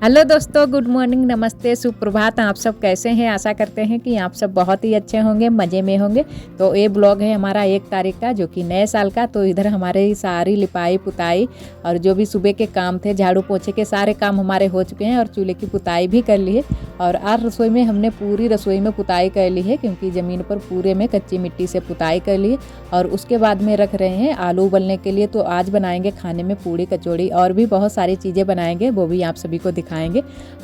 Hello दोस्तों, good morning, नमस्ते, सुप्रभात। आप सब कैसे हैं? आशा करते हैं कि आप सब बहुत ही अच्छे होंगे, मज़े में होंगे। तो ये ब्लॉग है हमारा 1 तारीख का, जो कि नए साल का। तो इधर हमारे सारी लिपाई पुताई और जो भी सुबह के काम थे, झाड़ू पोछे के सारे काम हमारे हो चुके हैं और चूल्हे की पुताई भी कर ली है। और आज रसोई में हमने पूरी रसोई में पुताई कर ली है, क्योंकि ज़मीन पर पूरे में कच्ची मिट्टी से पुताई कर ली है। और उसके बाद में रख रहे हैं आलू उबलने के लिए। तो आज बनाएंगे खाने में पूड़ी कचौड़ी और भी बहुत सारी चीज़ें बनाएंगे, वो भी आप सभी को दिखाएंगे।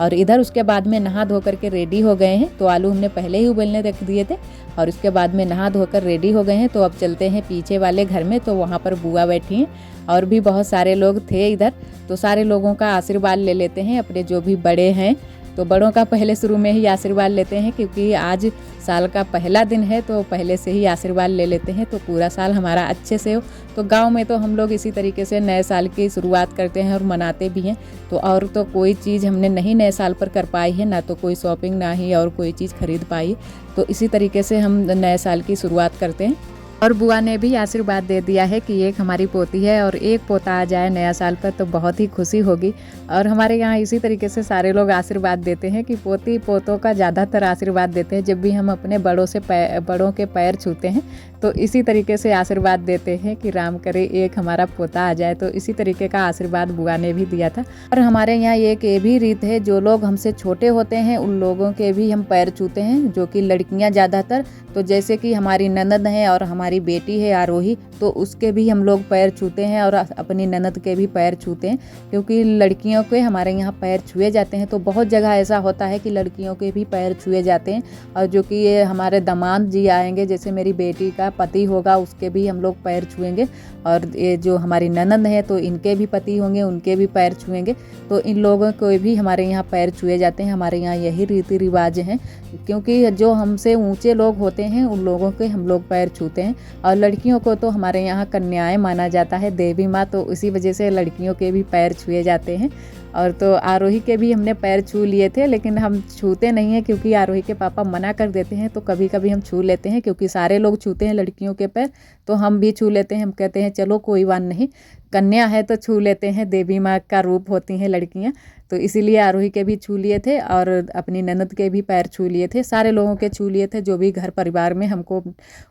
और इधर उसके बाद में नहा धो करके रेडी हो गए हैं। तो आलू हमने पहले ही उबलने रख दिए थे और उसके बाद में नहा धोकर रेडी हो गए हैं। तो अब चलते हैं पीछे वाले घर में। तो वहाँ पर बुआ बैठी हैं और भी बहुत सारे लोग थे इधर। तो सारे लोगों का आशीर्वाद ले लेते हैं, अपने जो भी बड़े हैं। तो बड़ों का पहले शुरू में ही आशीर्वाद लेते हैं, क्योंकि आज साल का पहला दिन है। तो पहले से ही आशीर्वाद ले लेते हैं, तो पूरा साल हमारा अच्छे से हो। तो गांव में तो हम लोग इसी तरीके से नए साल की शुरुआत करते हैं और मनाते भी हैं। तो और तो कोई चीज़ हमने नहीं नए साल पर कर पाई है, ना तो कोई शॉपिंग, ना ही और कोई चीज़ खरीद पाई। तो इसी तरीके से हम नए साल की शुरुआत करते हैं। और बुआ ने भी आशीर्वाद दे दिया है कि एक हमारी पोती है और एक पोता आ जाए नया साल पर तो बहुत ही खुशी होगी। और हमारे यहाँ इसी तरीके से सारे लोग आशीर्वाद देते हैं कि पोती पोतों का ज़्यादातर आशीर्वाद देते हैं। जब भी हम अपने बड़ों के पैर छूते हैं तो इसी तरीके से आशीर्वाद देते हैं कि राम करे एक हमारा पोता आ जाए। तो इसी तरीके का आशीर्वाद बुआ ने भी दिया था। और हमारे यहाँ एक ये भी रीत है, जो लोग हमसे छोटे होते हैं उन लोगों के भी हम पैर छूते हैं, जो कि लड़कियाँ ज़्यादातर। तो जैसे कि हमारी ननद है और हमारी बेटी है आरोही, तो उसके भी हम लोग पैर छूते हैं और अपनी ननद के भी पैर छूते हैं, क्योंकि लड़कियों के हमारे यहाँ पैर छुए जाते हैं। तो बहुत जगह ऐसा होता है कि लड़कियों के भी पैर छुए जाते हैं। और जो कि ये हमारे दामाद जी आएंगे, जैसे मेरी बेटी का पति होगा, उसके भी हम लोग पैर छुएंगे। और ये जो हमारी ननद है तो इनके भी पति होंगे, उनके भी पैर छुएंगे। तो इन लोगों को भी हमारे यहाँ पैर छुए जाते हैं। हमारे यहाँ यही रीति रिवाज हैं, क्योंकि जो हमसे ऊंचे लोग होते हैं उन लोगों के हम लोग पैर छूते हैं। और लड़कियों को तो हमारे यहाँ कन्याएं माना जाता है, देवी माँ, तो इसी वजह से लड़कियों के भी पैर छुए जाते हैं। और तो आरोही के भी हमने पैर छू लिए थे, लेकिन हम छूते नहीं हैं क्योंकि आरोही के पापा मना कर देते हैं। तो कभी कभी हम छू लेते हैं, क्योंकि सारे लोग छूते हैं लड़कियों के पैर, तो हम भी छू लेते हैं। हम कहते हैं चलो कोई बात नहीं, कन्या है तो छू लेते हैं, देवी माँ का रूप होती हैं लड़कियाँ। तो इसीलिए आरोही के भी छू लिए थे और अपनी ननद के भी पैर छू लिए थे। सारे लोगों के छू लिए थे, जो भी घर परिवार में हमको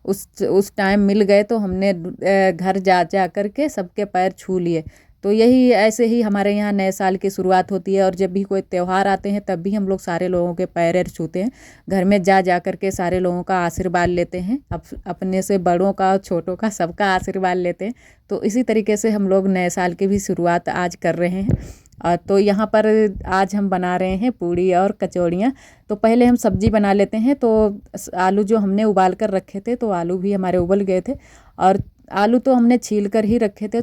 उस टाइम मिल गए। तो हमने घर जा कर के सबके पैर छू लिए। तो यही ऐसे ही हमारे यहाँ नए साल की शुरुआत होती है। और जब भी कोई त्यौहार आते हैं तब भी हम लोग सारे लोगों के पैर छूते हैं, घर में जा कर के सारे लोगों का आशीर्वाद लेते हैं, अपने से बड़ों का, छोटों का, सबका आशीर्वाद लेते हैं। तो इसी तरीके से हम लोग नए साल की भी शुरुआत आज कर रहे हैं। तो यहाँ पर आज हम बना रहे हैं पूड़ी और कचौड़ियाँ। तो पहले हम सब्जी बना लेते हैं। तो आलू जो हमने उबाल कर रखे थे, तो आलू भी हमारे उबल गए थे। और आलू तो हमने छील कर ही रखे थे,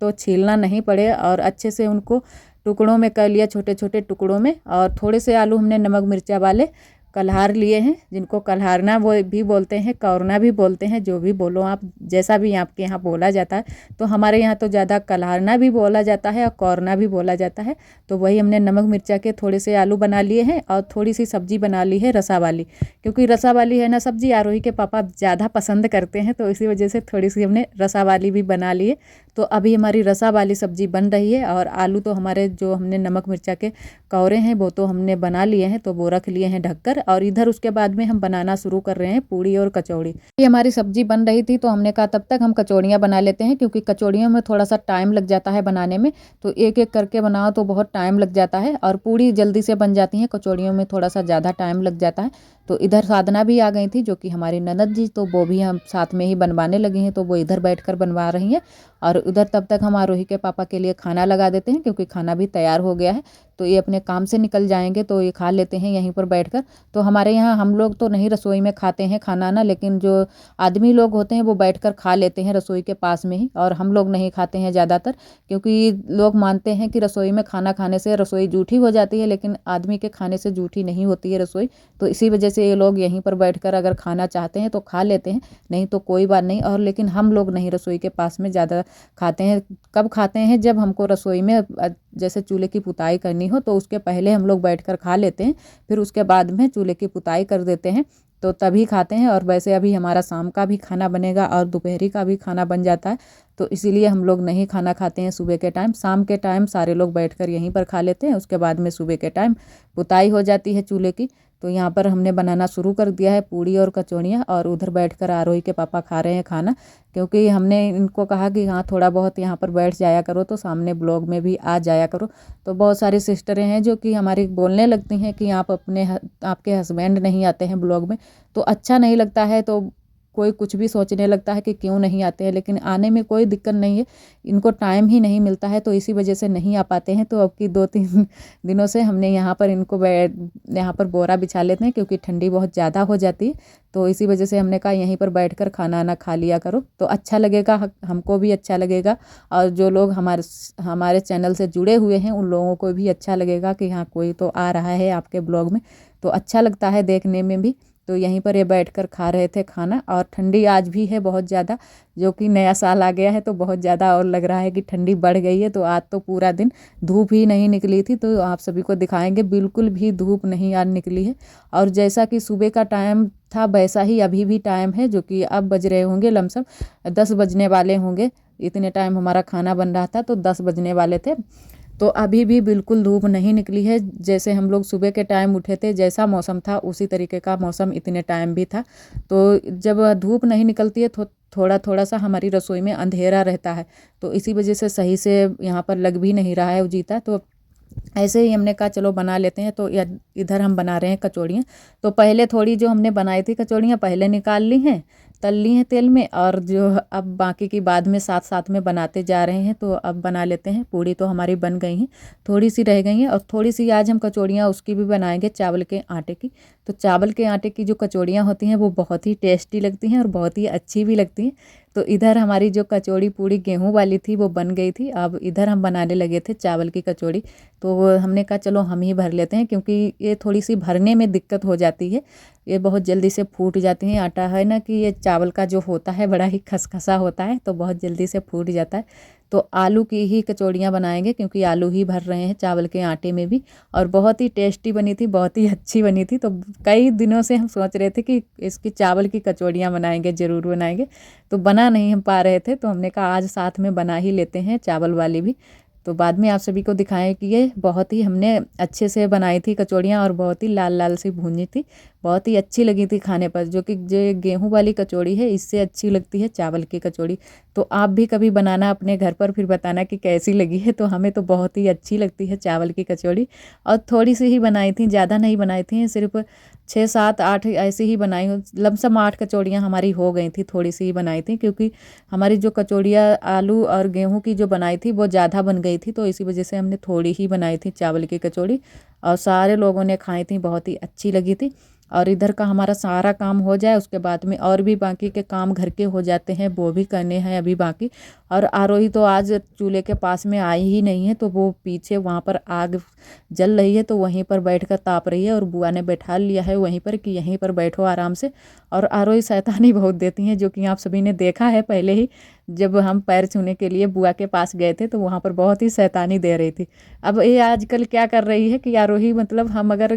तो छीलना नहीं पड़े, और अच्छे से उनको टुकड़ों में कर लिया, छोटे छोटे टुकड़ों में। और थोड़े से आलू हमने नमक मिर्चा वाले कल्हार लिए हैं, जिनको कल्हारना वो भी बोलते हैं, कौरना भी बोलते हैं, जो भी बोलो आप, जैसा भी आपके यहाँ बोला जाता है। तो हमारे यहाँ तो ज़्यादा कल्हारना भी बोला जाता है और कौरना भी बोला जाता है। तो वही हमने नमक मिर्चा के थोड़े से आलू बना लिए हैं और थोड़ी सी सब्जी बना ली है रसा वाली, क्योंकि रसा वाली है ना सब्जी आरोही के पापा ज़्यादा पसंद करते हैं। तो इसी वजह से थोड़ी सी हमने रसा वाली भी बना ली है। तो अभी हमारी रसा वाली सब्जी बन रही है। और आलू तो हमारे जो हमने नमक मिर्चा के कौरे हैं वो तो हमने बना लिए हैं, तो वो रख लिए हैं ढककर। और इधर उसके बाद में हम बनाना शुरू कर रहे हैं पूड़ी और कचौड़ी। ये हमारी सब्जी बन रही थी, तो हमने कहा तब तक हम कचौड़ियाँ बना लेते हैं, क्योंकि कचौड़ियों में थोड़ा सा टाइम लग जाता है बनाने में। तो एक एक करके बनाओ तो बहुत टाइम लग जाता है, और पूड़ी जल्दी से बन जाती है, कचौड़ियों में थोड़ा सा ज़्यादा टाइम लग जाता है। तो इधर साधना भी आ गई थी, जो कि हमारी ननद जी, तो वो भी हम साथ में ही बनवाने लगी हैं। तो वो इधर बैठकर बनवा रही हैं और उधर तब तक हम आरोही के पापा के लिए खाना लगा देते हैं, क्योंकि खाना भी तैयार हो गया है। तो ये अपने काम से निकल जाएंगे तो ये खा लेते हैं यहीं पर बैठकर। तो हमारे यहाँ हम लोग तो नहीं रसोई में खाते हैं खाना ना, लेकिन जो आदमी लोग होते हैं वो बैठकर खा लेते हैं रसोई के पास में ही। और हम लोग नहीं खाते हैं ज़्यादातर, क्योंकि लोग मानते हैं कि रसोई में खाना खाने से रसोई जूठी हो जाती है, लेकिन आदमी के खाने से जूठी नहीं होती है रसोई। तो इसी वजह से ये लोग यहीं पर बैठकर अगर खाना चाहते हैं तो खा लेते हैं, नहीं तो कोई बात नहीं। और लेकिन हम लोग नहीं रसोई के पास में ज़्यादा खाते हैं। कब खाते हैं? जब हमको रसोई में जैसे चूल्हे की पुताई करनी हो, तो उसके पहले हम लोग बैठकर खा लेते हैं, फिर उसके बाद में चूल्हे की पुताई कर देते हैं। तो तभी खाते हैं। और वैसे अभी हमारा शाम का भी खाना बनेगा और दोपहरी का भी खाना बन जाता है, तो इसीलिए हम लोग नहीं खाना खाते हैं सुबह के टाइम। शाम के टाइम सारे लोग बैठकर यहीं पर खा लेते हैं। उसके बाद में सुबह के टाइम पुताई हो जाती है चूल्हे की। तो यहाँ पर हमने बनाना शुरू कर दिया है पूड़ी और कचौड़ियाँ, और उधर बैठकर आरोही के पापा खा रहे हैं खाना, क्योंकि हमने इनको कहा कि हाँ थोड़ा बहुत यहाँ पर बैठ जाया करो, तो सामने ब्लॉग में भी आ जाया करो। तो बहुत सारी सिस्टरें हैं जो कि हमारी बोलने लगती हैं कि आप आपके हस्बैंड नहीं आते हैं ब्लॉग में, तो अच्छा नहीं लगता है। तो कोई कुछ भी सोचने लगता है कि क्यों नहीं आते हैं, लेकिन आने में कोई दिक्कत नहीं है, इनको टाइम ही नहीं मिलता है, तो इसी वजह से नहीं आ पाते हैं। तो अब की 2-3 दिनों से हमने यहाँ पर इनको यहाँ पर बोरा बिछा लेते हैं, क्योंकि ठंडी बहुत ज़्यादा हो जाती है। तो इसी वजह से हमने कहा यहीं पर बैठकर खाना आना खा लिया करो, तो अच्छा लगेगा, हमको भी अच्छा लगेगा, और जो लोग हमारे चैनल से जुड़े हुए हैं उन लोगों को भी अच्छा लगेगा कि हाँ कोई तो आ रहा है आपके ब्लॉग में, तो अच्छा लगता है देखने में भी। तो यहीं पर ये बैठकर खा रहे थे खाना। और ठंडी आज भी है बहुत ज़्यादा, जो कि नया साल आ गया है तो बहुत ज़्यादा और लग रहा है कि ठंडी बढ़ गई है। तो आज तो पूरा दिन धूप ही नहीं निकली थी, तो आप सभी को दिखाएंगे, बिल्कुल भी धूप नहीं आज निकली है। और जैसा कि सुबह का टाइम था वैसा ही अभी भी टाइम है, जो कि अब बज रहे होंगे लमसम 10 बजने वाले होंगे। इतने टाइम हमारा खाना बन रहा था तो 10 बजने वाले थे। तो अभी भी बिल्कुल धूप नहीं निकली है। जैसे हम लोग सुबह के टाइम उठे थे, जैसा मौसम था उसी तरीके का मौसम इतने टाइम भी था। तो जब धूप नहीं निकलती है तो थोड़ा थोड़ा सा हमारी रसोई में अंधेरा रहता है, तो इसी वजह से सही से यहाँ पर लग भी नहीं रहा है उजीता। तो ऐसे ही हमने कहा चलो बना लेते हैं। तो इधर हम बना रहे हैं कचौड़ियाँ। तो पहले थोड़ी जो हमने बनाई थी कचौड़ियाँ पहले निकाल ली हैं, तल ली हैं तेल में, और जो अब बाकी की बाद में साथ साथ में बनाते जा रहे हैं। तो अब बना लेते हैं। पूड़ी तो हमारी बन गई हैं, थोड़ी सी रह गई हैं, और थोड़ी सी आज हम कचौड़ियाँ उसकी भी बनाएंगे चावल के आटे की। तो चावल के आटे की जो कचौड़ियाँ होती हैं वो बहुत ही टेस्टी लगती हैं और बहुत ही अच्छी भी लगती हैं। तो इधर हमारी जो कचौड़ी पूड़ी गेहूं वाली थी वो बन गई थी। अब इधर हम बनाने लगे थे चावल की कचौड़ी। तो हमने कहा चलो हम ही भर लेते हैं, क्योंकि ये थोड़ी सी भरने में दिक्कत हो जाती है, ये बहुत जल्दी से फूट जाती हैं। आटा है ना कि ये चावल का जो होता है बड़ा ही खसखसा होता है, तो बहुत जल्दी से फूट जाता है। तो आलू की ही कचौड़ियाँ बनाएंगे, क्योंकि आलू ही भर रहे हैं चावल के आटे में भी। और बहुत ही टेस्टी बनी थी, बहुत ही अच्छी बनी थी। तो कई दिनों से हम सोच रहे थे कि इसकी चावल की कचौड़ियाँ बनाएंगे, ज़रूर बनाएंगे। तो बना नहीं हम पा रहे थे, तो हमने कहा आज साथ में बना ही लेते हैं चावल वाली भी। तो बाद में आप सभी को दिखाएं कि ये बहुत ही हमने अच्छे से बनाई थी कचौड़ियाँ, और बहुत ही लाल लाल सी भूनी थी, बहुत ही अच्छी लगी थी खाने पर। जो कि जो गेहूं वाली कचौड़ी है इससे अच्छी लगती है चावल की कचौड़ी। तो आप भी कभी बनाना अपने घर पर, फिर बताना कि कैसी लगी है। तो हमें तो बहुत ही अच्छी लगती है चावल की कचौड़ी। और थोड़ी सी ही बनाई थी, ज़्यादा नहीं बनाई थी, सिर्फ 6, 7, 8 ऐसी ही बनाई हूँ। लमसम 8 कचौड़ियाँ हमारी हो गई थी, थोड़ी सी ही बनाई थी, क्योंकि हमारी जो कचौड़ियाँ आलू और गेहूं की जो बनाई थी वो ज़्यादा बन गई थी। तो इसी वजह से हमने थोड़ी ही बनाई थी चावल की कचौड़ी, और सारे लोगों ने खाई थी, बहुत ही अच्छी लगी थी। और इधर का हमारा सारा काम हो जाए उसके बाद में और भी बाकी के काम घर के हो जाते हैं, वो भी करने हैं अभी बाकी। और आरोही तो आज चूल्हे के पास में आई ही नहीं है, तो वो पीछे वहाँ पर आग जल रही है तो वहीं पर बैठकर ताप रही है, और बुआ ने बैठा लिया है वहीं पर कि यहीं पर बैठो आराम से। और आरोही शैतानी बहुत देती हैं, जो कि आप सभी ने देखा है पहले ही, जब हम पैर छूने के लिए बुआ के पास गए थे तो वहाँ पर बहुत ही शैतानी दे रही थी। अब ये आजकल क्या कर रही है कि आरोही, मतलब हम अगर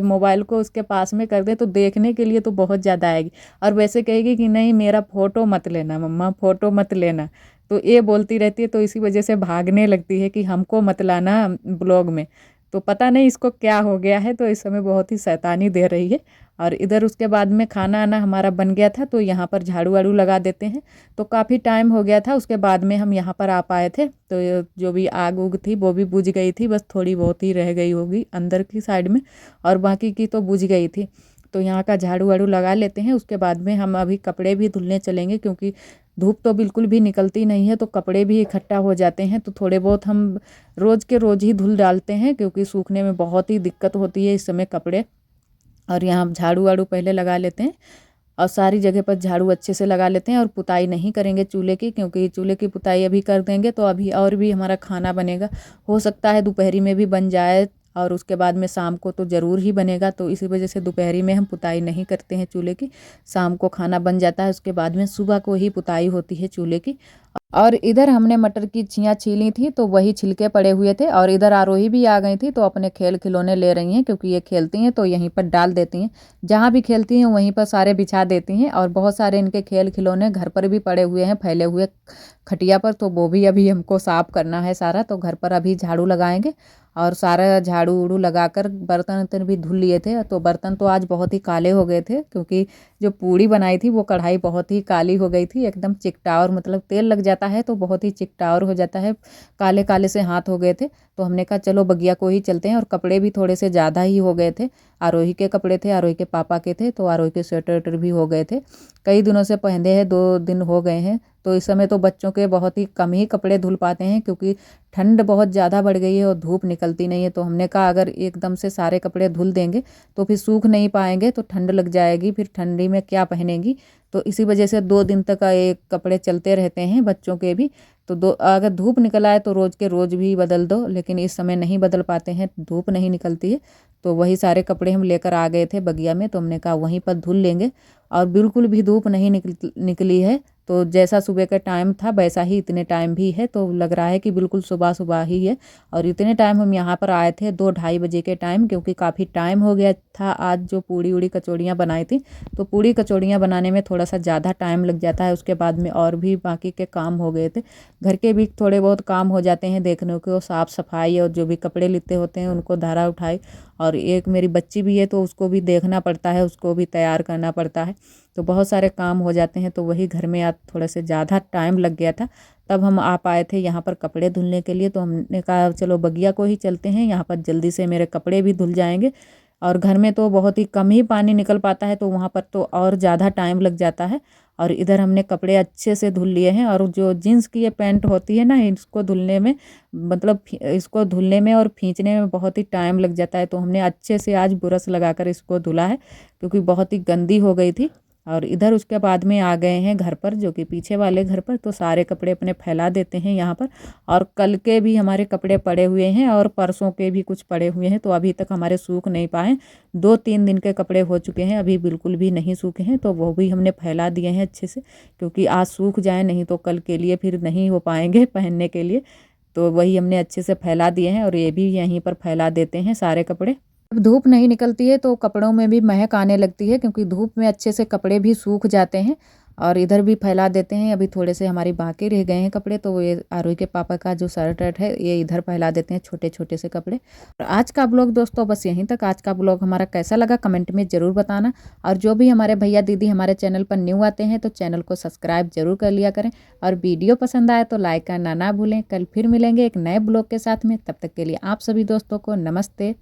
मोबाइल को उसके पास में कर दें तो देखने के लिए तो बहुत ज़्यादा आएगी, और वैसे कहेगी कि नहीं मेरा फ़ोटो मत लेना मम्मा, फ़ोटो मत लेना। तो ये बोलती रहती है, तो इसी वजह से भागने लगती है कि हमको मत लाना ब्लॉग में। तो पता नहीं इसको क्या हो गया है, तो इस समय बहुत ही शैतानी दे रही है। और इधर उसके बाद में खाना आना हमारा बन गया था, तो यहाँ पर झाड़ू वाड़ू लगा देते हैं। तो काफ़ी टाइम हो गया था, उसके बाद में हम यहाँ पर आ पाए थे। तो जो भी आग उग थी वो भी बुझ गई थी, बस थोड़ी बहुत ही रह गई होगी अंदर की साइड में, और बाकी की तो बुझ गई थी। तो यहाँ का झाड़ू वाड़ू लगा लेते हैं, उसके बाद में हम अभी कपड़े भी धुलने चलेंगे, क्योंकि धूप तो बिल्कुल भी निकलती नहीं है, तो कपड़े भी इकट्ठा हो जाते हैं। तो थोड़े बहुत हम रोज़ के रोज़ ही धुल डालते हैं, क्योंकि सूखने में बहुत ही दिक्कत होती है इस समय कपड़े। और यहाँ झाड़ू वाड़ू पहले लगा लेते हैं, और सारी जगह पर झाड़ू अच्छे से लगा लेते हैं। और पुताई नहीं करेंगे चूल्हे की, क्योंकि चूल्हे की पुताई अभी कर देंगे तो अभी और भी हमारा खाना बनेगा, हो सकता है दोपहरी में भी बन जाए, और उसके बाद में शाम को तो ज़रूर ही बनेगा। तो इसी वजह से दोपहरी में हम पुताई नहीं करते हैं चूल्हे की, शाम को खाना बन जाता है, उसके बाद में सुबह को ही पुताई होती है चूल्हे की। और इधर हमने मटर की छियाँ छीली थी तो वही छिलके पड़े हुए थे। और इधर आरोही भी आ गई थी तो अपने खेल खिलौने ले रही हैं, क्योंकि ये खेलती हैं तो यहीं पर डाल देती हैं। जहाँ भी खेलती हैं वहीं पर सारे बिछा देती हैं। और बहुत सारे इनके खेल खिलौने घर पर भी पड़े हुए हैं फैले हुए खटिया पर, तो वो भी अभी हमको साफ करना है सारा। तो घर पर अभी झाड़ू लगाएंगे और सारा झाड़ू उड़ू लगाकर बर्तन वर्तन भी धुल लिए थे। तो बर्तन तो आज बहुत ही काले हो गए थे, क्योंकि जो पूड़ी बनाई थी वो कढ़ाई बहुत ही काली हो गई थी, एकदम चिकटावर, मतलब तेल लग जाता है तो बहुत ही चिकटावर हो जाता है, काले काले से हाथ हो गए थे। तो हमने कहा चलो बगिया को ही चलते हैं। और कपड़े भी थोड़े से ज़्यादा ही हो गए थे, आरोही के कपड़े थे, आरोही के पापा के थे, तो आरोही के स्वेटर वेटर भी हो गए थे। कई दिनों से पहने हैं, 2 दिन हो गए हैं। तो इस समय तो बच्चों के बहुत ही कम ही कपड़े धुल पाते हैं, क्योंकि ठंड बहुत ज़्यादा बढ़ गई है और धूप निकलती नहीं है। तो हमने कहा अगर एकदम से सारे कपड़े धुल देंगे तो फिर सूख नहीं पाएंगे, तो ठंड लग जाएगी, फिर ठंडी में क्या पहनेंगी। तो इसी वजह से 2 दिन तक एक कपड़े चलते रहते हैं बच्चों के भी। तो अगर धूप निकल आए तो रोज़ के रोज़ भी बदल दो, लेकिन इस समय नहीं बदल पाते हैं, धूप नहीं निकलती है। तो वही सारे कपड़े हम लेकर आ गए थे बगिया में, तो हमने कहा वहीं पर धुल लेंगे। और बिल्कुल भी धूप नहीं निकली है, तो जैसा सुबह का टाइम था वैसा ही इतने टाइम भी है, तो लग रहा है कि बिल्कुल सुबह सुबह ही है। और इतने टाइम हम यहाँ पर आए थे 2-2:30 बजे के टाइम, क्योंकि काफ़ी टाइम हो गया था आज जो पूड़ी उड़ी कचौड़ियाँ बनाई थी। तो पूड़ी कचौड़ियाँ बनाने में थोड़ा सा ज़्यादा टाइम लग जाता है, उसके बाद में और भी बाकी के काम हो गए थे। घर के भी थोड़े बहुत काम हो जाते हैं देखने को, साफ़ सफाई और जो भी कपड़े लित्ते होते हैं उनको धारा उठाई। और एक मेरी बच्ची भी है तो उसको भी देखना पड़ता है, उसको भी तैयार करना पड़ता है, तो बहुत सारे काम हो जाते हैं। तो वही घर में आज थोड़ा से ज़्यादा टाइम लग गया था, तब हम आ पाए थे यहाँ पर कपड़े धुलने के लिए। तो हमने कहा चलो बगिया को ही चलते हैं, यहाँ पर जल्दी से मेरे कपड़े भी धुल जाएंगे। और घर में तो बहुत ही कम ही पानी निकल पाता है, तो वहाँ पर तो और ज़्यादा टाइम लग जाता है। और इधर हमने कपड़े अच्छे से धुल लिए हैं। और जो जीन्स की ये पैंट होती है ना, इसको धुलने में, मतलब इसको धुलने में और खींचने में बहुत ही टाइम लग जाता है। तो हमने अच्छे से आज ब्रश लगाकर इसको धुला है, क्योंकि बहुत ही गंदी हो गई थी। और इधर उसके बाद में आ गए हैं घर पर, जो कि पीछे वाले घर पर, तो सारे कपड़े अपने फैला देते हैं यहाँ पर। और कल के भी हमारे कपड़े पड़े हुए हैं और परसों के भी कुछ पड़े हुए हैं, तो अभी तक हमारे सूख नहीं पाए। 2-3 दिन के कपड़े हो चुके हैं, अभी बिल्कुल भी नहीं सूखे हैं, तो वो भी हमने फैला दिए हैं अच्छे से, क्योंकि आज सूख जाए, नहीं तो कल के लिए फिर नहीं हो पाएंगे पहनने के लिए। तो वही हमने अच्छे से फैला दिए हैं, और ये भी यहीं पर फैला देते हैं सारे कपड़े। जब धूप नहीं निकलती है तो कपड़ों में भी महक आने लगती है, क्योंकि धूप में अच्छे से कपड़े भी सूख जाते हैं। और इधर भी फैला देते हैं। अभी थोड़े से हमारी बाकी रह गए हैं कपड़े, तो ये आरोही के पापा का जो शर्ट वर्ट है ये इधर फैला देते हैं, छोटे छोटे से कपड़े। और आज का ब्लॉग दोस्तों बस यहीं तक। आज का ब्लॉग हमारा कैसा लगा कमेंट में ज़रूर बताना। और जो भी हमारे भैया दीदी हमारे चैनल पर न्यू आते हैं तो चैनल को सब्सक्राइब जरूर कर लिया करें। और वीडियो पसंद आए तो लाइक करना ना भूलें। कल फिर मिलेंगे एक नए ब्लॉग के साथ में, तब तक के लिए आप सभी दोस्तों को नमस्ते।